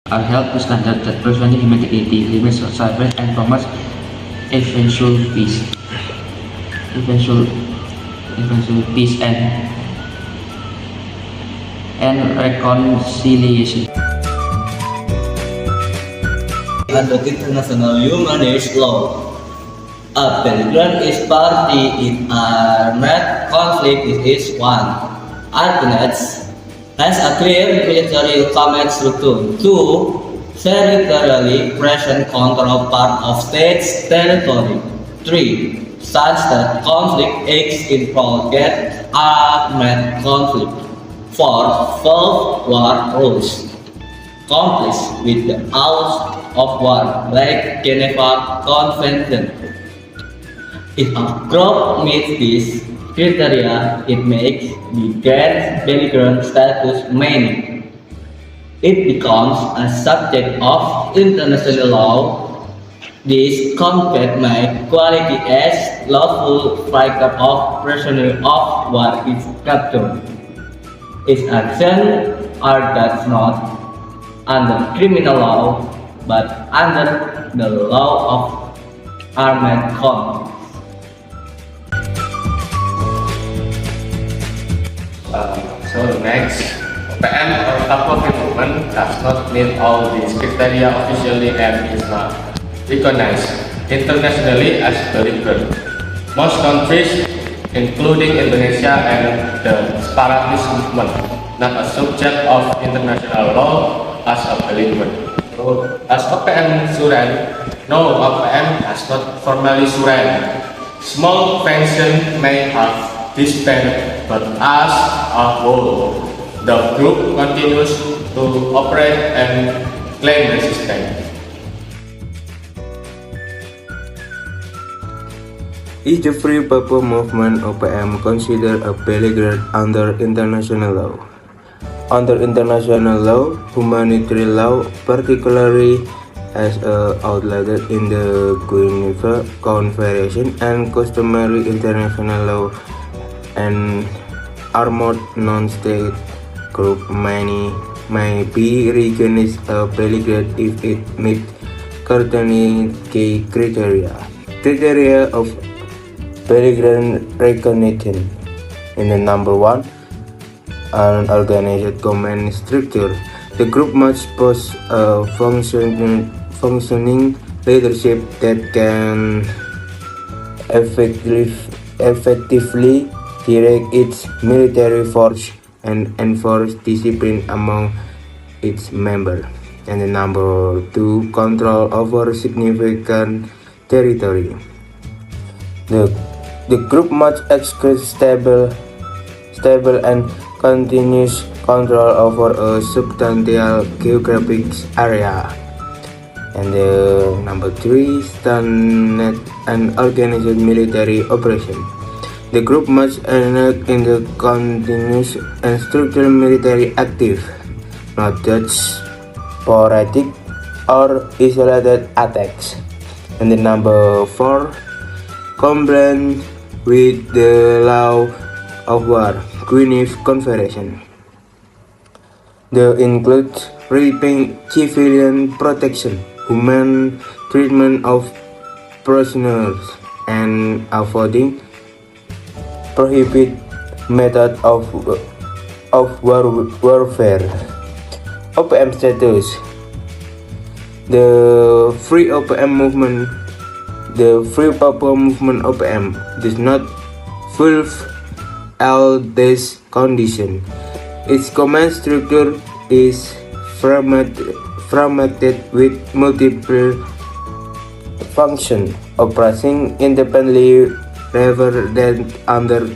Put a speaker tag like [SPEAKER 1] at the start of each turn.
[SPEAKER 1] are held to standard that preserve humanity, limits cyber and promotes eventual peace. Eventual peace and reconciliation.
[SPEAKER 2] Under international humanitarian law, a beligerent is party in armed conflict is one. Arguments has a clear military command structure. 2. Territorially present control part of state's territory. 3. Such that conflict acts in prolonged armed conflict. 4. Full war rules. Complies with the laws of war like Geneva Convention. If a group meets these criteria, it makes the beligerent status meaning. It becomes a subject of international law. This conflict may qualify as lawful fighter of prisoner of war is captured. Its actions are thus not under criminal law, but under the law of armed conflict.
[SPEAKER 3] So next, PM or public movement does not meet all these criteria officially and is not recognized internationally as beligerent. Most countries, including Indonesia and the separatist movement, not a subject of international law as a beligerant. So, as OPM surrender, no, OPM has not formally surrendered. Small faction may have disbanded, but as a whole, the group continues to operate and claim resistance.
[SPEAKER 4] Is the Free Papua Movement (OPM) considered a beligerant under international law? Under international law, humanitarian law, particularly as outlined in the Geneva Convention and customary international law, an armed non-state group may be recognized a beligerant if it meets certain key criteria. Criteria of beligerant recognition in the number 1. An organized command structure. The group must possess a functioning leadership that can effectively direct its military force and enforce discipline among its members. And the number 2, control over significant territory. The group must exercise stable and continuous control over a substantial geographic area. And the number 3, standard and organized military operation. The group must enact in the continuous and structural military active, not just sporadic or isolated attacks. And the number 4, compliant with the law of war, Geneva Convention. They include raping, civilian protection, human treatment of prisoners, and avoiding prohibited method of warfare. OPM status. The Free OPM movement, the Free Papua Movement OPM, does not fulfill all these conditions. Its command structure is formatted with multiple functions, operating independently rather than under